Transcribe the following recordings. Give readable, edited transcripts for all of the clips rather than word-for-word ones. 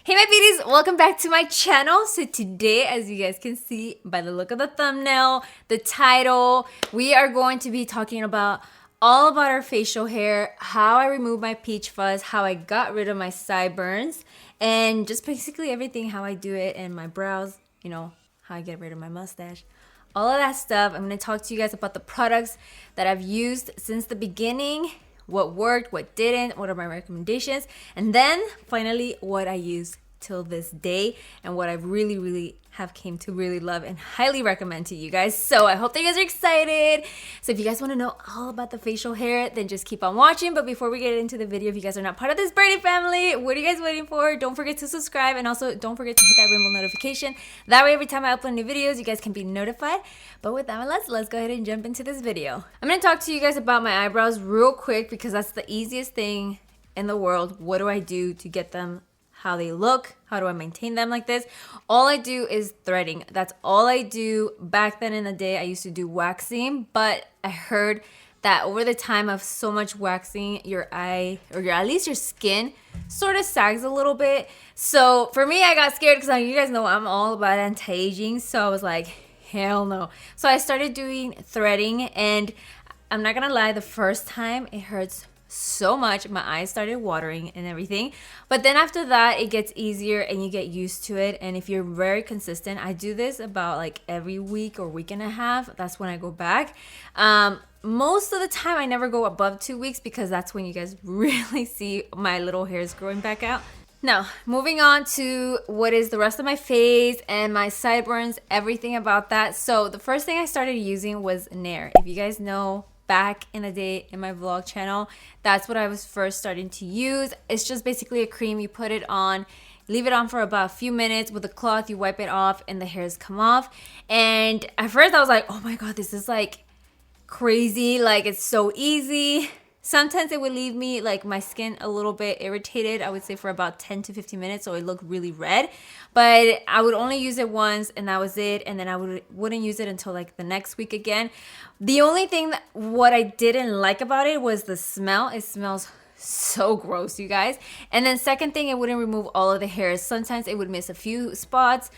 Hey my beauties, welcome back to my channel. So today, as you guys can see by the look of the thumbnail, the title, we are going to be talking about all about our facial hair, how I removed my peach fuzz, how I got rid of my sideburns, and just basically everything, how I do it, and my brows, you know, how I get rid of my mustache. All of that stuff. I'm going to talk to you guys about the products that I've used since the beginning, what worked, what didn't, what are my recommendations, and then finally what I use till this day and what I really have came to really love and highly recommend to you guys. So I hope that you guys are excited. So if you guys want to know all about the facial hair, then just keep on watching. But before we get into the video, if you guys are not part of this birdie family, what are you guys waiting for? Don't forget to subscribe, and also don't forget to hit that rainbow notification. That way every time I upload new videos, you guys can be notified. But with that, let's go ahead and jump into this video. I'm going to talk to you guys about my eyebrows real quick because that's the easiest thing in the world. What do I do to get them how they look? How do I maintain them like this? All I do is threading. That's all I do. Back then in the day, I used to do waxing, but I heard that over the time of so much waxing, your eye, or at least your skin, sort of sags a little bit. So for me, I got scared because you guys know I'm all about anti-aging. So I was like, hell no. So I started doing threading, and I'm not gonna lie, the first time it hurts so much. My eyes started watering and everything, but then after that it gets easier and you get used to it. And if you're very consistent, I do this about like every week or week and a half, that's when I go back. Most of the time I never go above 2 weeks because that's when you guys really see my little hairs growing back out. Now, moving on to what is the rest of my face and my sideburns, everything about that. So the first thing I started using was Nair. If you guys know, back in the day in my vlog channel, that's what I was first starting to use. It's just basically a cream. You put it on, leave it on for about a few minutes with a cloth, you wipe it off and the hairs come off. And at first I was like, oh my god, this is like crazy, like it's so easy. Sometimes it would leave me like my skin a little bit irritated, I would say for about 10 to 15 minutes, so it looked really red. But I would only use it once and that was it, and then I wouldn't use it until like the next week again. The only thing that what I didn't like about it was the smell. It smells so gross, you guys. And then second thing, it wouldn't remove all of the hairs. Sometimes it would miss a few spots.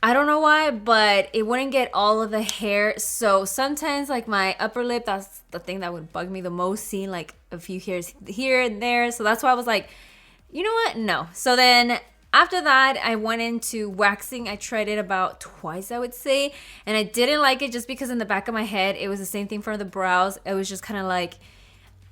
I don't know why, but it wouldn't get all of the hair. So sometimes like my upper lip, that's the thing that would bug me the most, seeing like a few hairs here and there. So that's why I was like, you know what? No. So then after that, I went into waxing. I tried it about twice, I would say. And I didn't like it just because in the back of my head, it was the same thing for the brows. It was just kind of like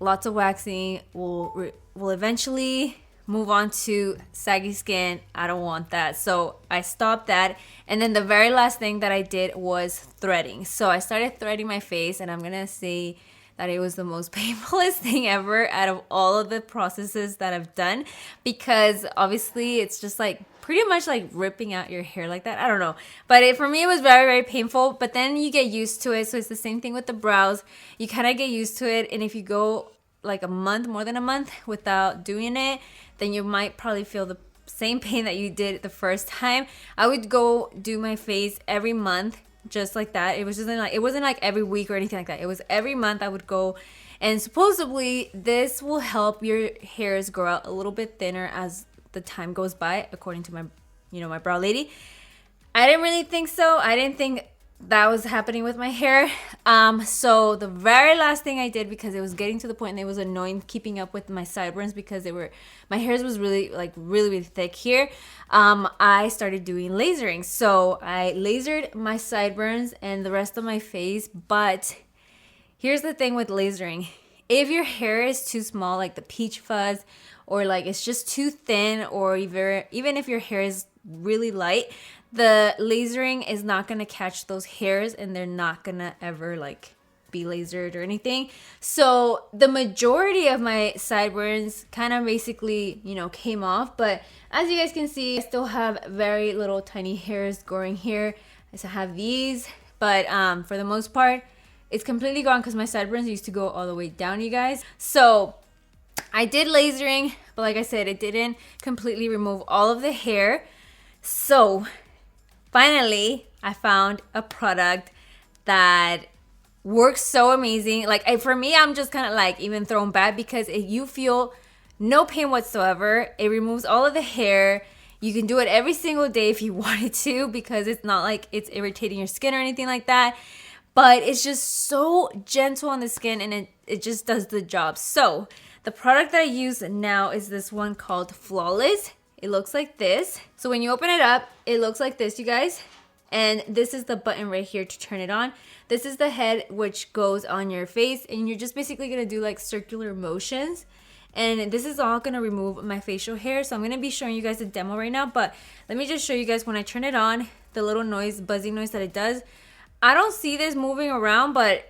lots of waxing will eventually move on to saggy skin. I don't want that, so I stopped that. And then the very last thing that I did was threading. So I started threading my face, and I'm gonna say that it was the most painfulest thing ever out of all of the processes that I've done, because obviously it's just like pretty much like ripping out your hair like that. I don't know, but for me it was very painful, but then you get used to it. So it's the same thing with the brows. You kind of get used to it, and if you go like a month, more than a month without doing it, then you might probably feel the same pain that you did the first time. I would go do my face every month, just like that. It was just like, it wasn't like every week or anything like that. It was every month I would go, and supposedly this will help your hairs grow out a little bit thinner as the time goes by, according to my, my brow lady. I didn't really think so. I didn't think that was happening with my hair. So the very last thing I did, because it was getting to the point and it was annoying keeping up with my sideburns because my hairs was really thick here. I started doing lasering. So I lasered my sideburns and the rest of my face. But here's the thing with lasering. If your hair is too small, like the peach fuzz, or like it's just too thin, or even if your hair is really light, the lasering is not gonna catch those hairs and they're not gonna ever like be lasered or anything. So the majority of my sideburns kind of basically, came off. But as you guys can see, I still have very little tiny hairs growing here. I still have these, but for the most part, it's completely gone because my sideburns used to go all the way down, you guys. So I did lasering, but like I said, it didn't completely remove all of the hair. So finally, I found a product that works so amazing. Like for me, I'm just kind of like even thrown back because you feel no pain whatsoever. It removes all of the hair. You can do it every single day if you wanted to, because it's not like it's irritating your skin or anything like that. But it's just so gentle on the skin, and it just does the job. So the product that I use now is this one called Flawless. It looks like this. So when you open it up, it looks like this, you guys. And this is the button right here to turn it on. This is the head which goes on your face, and you're just basically gonna do like circular motions. And this is all gonna remove my facial hair. So I'm gonna be showing you guys a demo right now, but let me just show you guys when I turn it on, the little noise, buzzing noise that it does. I don't see this moving around, but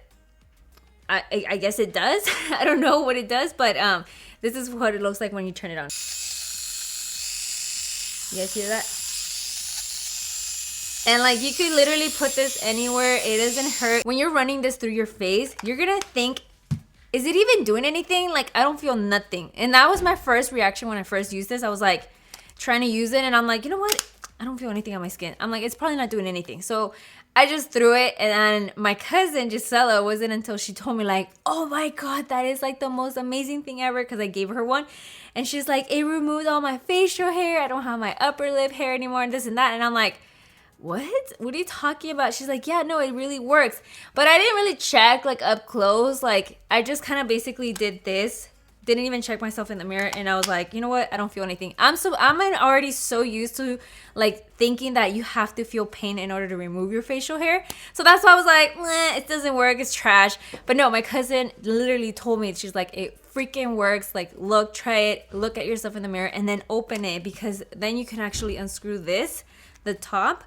I guess it does. I don't know what it does, but this is what it looks like when you turn it on. You guys hear that? And like, you could literally put this anywhere. It doesn't hurt. When you're running this through your face, you're gonna think, is it even doing anything? Like, I don't feel nothing. And that was my first reaction when I first used this. I was like trying to use it, and I'm like, you know what? I don't feel anything on my skin. I'm like, it's probably not doing anything. So I just threw it, and then my cousin Gisela, it wasn't until she told me like, oh my God, that is like the most amazing thing ever, because I gave her one, and she's like, it removed all my facial hair. I don't have my upper lip hair anymore, and this and that. And I'm like, what are you talking about? She's like, yeah, no, it really works. But I didn't really check like up close. Like, I just kind of basically did this, didn't even check myself in the mirror, and I was like, you know what, I don't feel anything. I'm already so used to like thinking that you have to feel pain in order to remove your facial hair. So that's why I was like, it doesn't work, it's trash. But no, my cousin literally told me, she's like, it freaking works. Like, look, try it, look at yourself in the mirror, and then open it, because then you can actually unscrew this, the top.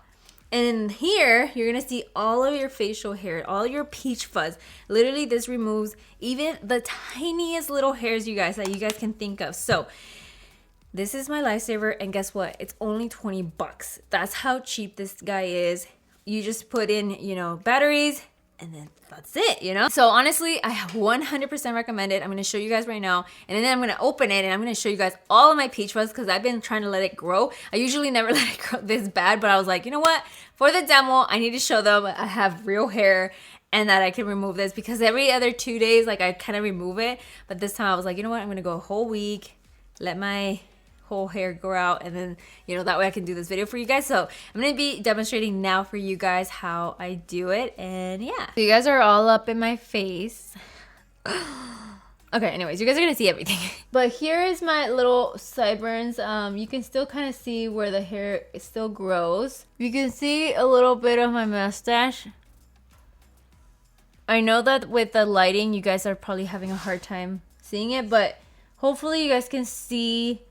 And here, you're going to see all of your facial hair, all your peach fuzz. Literally, this removes even the tiniest little hairs, you guys, that you guys can think of. So, this is my lifesaver. And guess what? It's only 20 bucks. That's how cheap this guy is. You just put in, you know, batteries, and then that's it, you know? So honestly, I 100% recommend it. I'm going to show you guys right now, and then I'm going to open it, and I'm going to show you guys all of my peach fuzz, because I've been trying to let it grow. I usually never let it grow this bad, but I was like, you know what? For the demo, I need to show them I have real hair and that I can remove this, because every other 2 days, like, I kind of remove it. But this time I was like, you know what? I'm going to go a whole week, let my whole hair grow out, and then, you know, that way I can do this video for you guys. So I'm gonna be demonstrating now for you guys how I do it. And yeah, so you guys are all up in my face. Okay, anyways, you guys are gonna see everything. But here is my little sideburns. You can still kind of see where the hair still grows. You can see a little bit of my mustache. I know that with the lighting, you guys are probably having a hard time seeing it, but hopefully you guys can see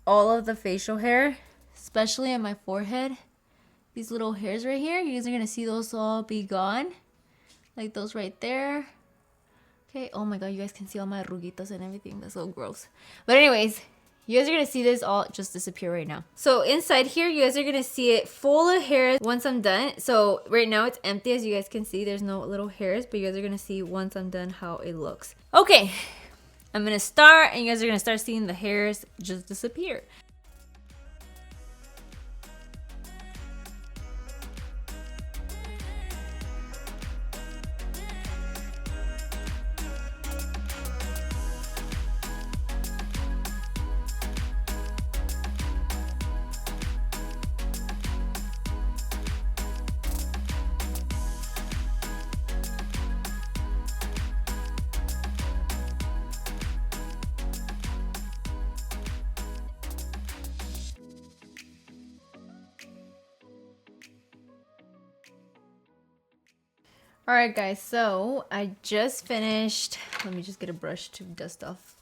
all of the facial hair, especially on my forehead. These little hairs right here, you guys are gonna see those all be gone, like those right there. Okay, oh my God, you guys can see all my arruguitas and everything. That's so gross. But anyways, you guys are gonna see this all just disappear right now. So inside here, you guys are gonna see it full of hairs once I'm done. So right now it's empty, as you guys can see. There's no little hairs, but you guys are gonna see once I'm done how it looks. Okay, I'm gonna start, and you guys are gonna start seeing the hairs just disappear. Alright guys, so I just finished. Let me just get a brush to dust off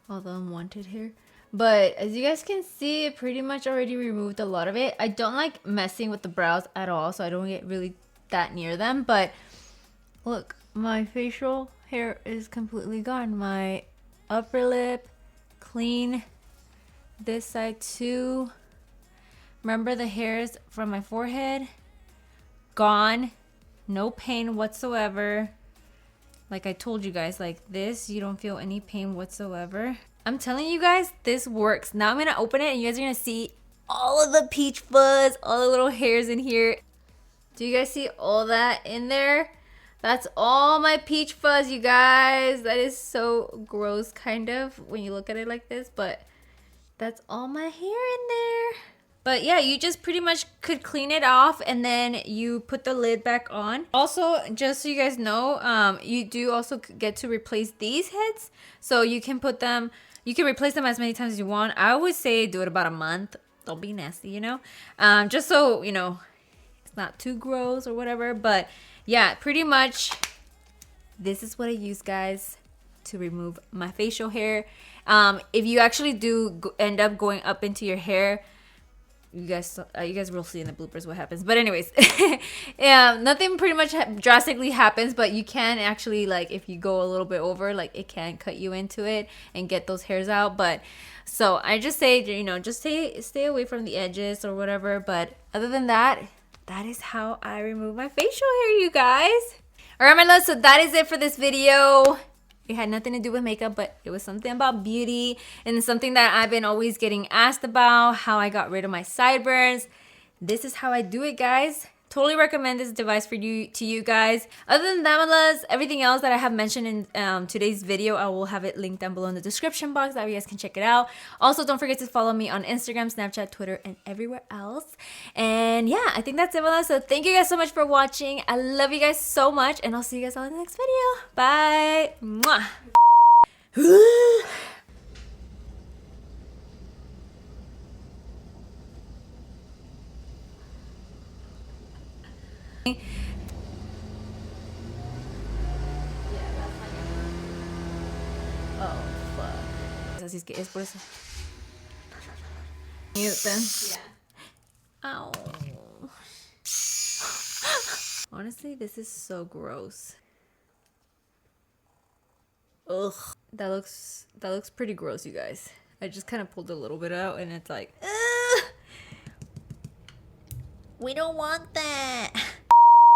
all the unwanted hair. But as you guys can see, it pretty much already removed a lot of it. I don't like messing with the brows at all, so I don't get really that near them. But look, my facial hair is completely gone. My upper lip, clean. This side too. Remember the hairs from my forehead? Gone. No pain whatsoever. Like I told you guys, like this, you don't feel any pain whatsoever. I'm telling you guys, this works. Now I'm gonna open it, and you guys are gonna see all of the peach fuzz, all the little hairs in here. Do you guys see all that in there? That's all my peach fuzz, you guys. That is so gross, kind of, when you look at it like this, but that's all my hair in there. But yeah, you just pretty much could clean it off and then you put the lid back on. Also, just so you guys know, you do also get to replace these heads. So you can put them, you can replace them as many times as you want. I always say do it about a month. Don't be nasty, you know? Just so, you know, it's not too gross or whatever. But yeah, pretty much this is what I use, guys, to remove my facial hair. If you actually do end up going up into your hair, you guys will see in the bloopers what happens. But anyways, yeah, nothing pretty much drastically happens, but you can actually, like, if you go a little bit over, like, it can cut you into it and get those hairs out. But so I just say, you know, just stay away from the edges or whatever. But other than that, that is how I remove my facial hair, you guys. All right, my loves, so that is it for this video. It had nothing to do with makeup, but it was something about beauty and something that I've been always getting asked about, how I got rid of my sideburns. This is how I do it, guys. Totally recommend this device to you guys. Other than that, my loves, everything else that I have mentioned in today's video, I will have it linked down below in the description box. That way you guys can check it out. Also, don't forget to follow me on Instagram, Snapchat, Twitter, and everywhere else. And yeah, I think that's it, my loves. So thank you guys so much for watching. I love you guys so much, and I'll see you guys all in the next video. Bye. Mwah. Oh, fuck. Así es que es por eso. Mute them. Yeah. Ow. Honestly, this is so gross. Ugh. That looks pretty gross, you guys. I just kind of pulled a little bit out and it's like, ugh. We don't want that.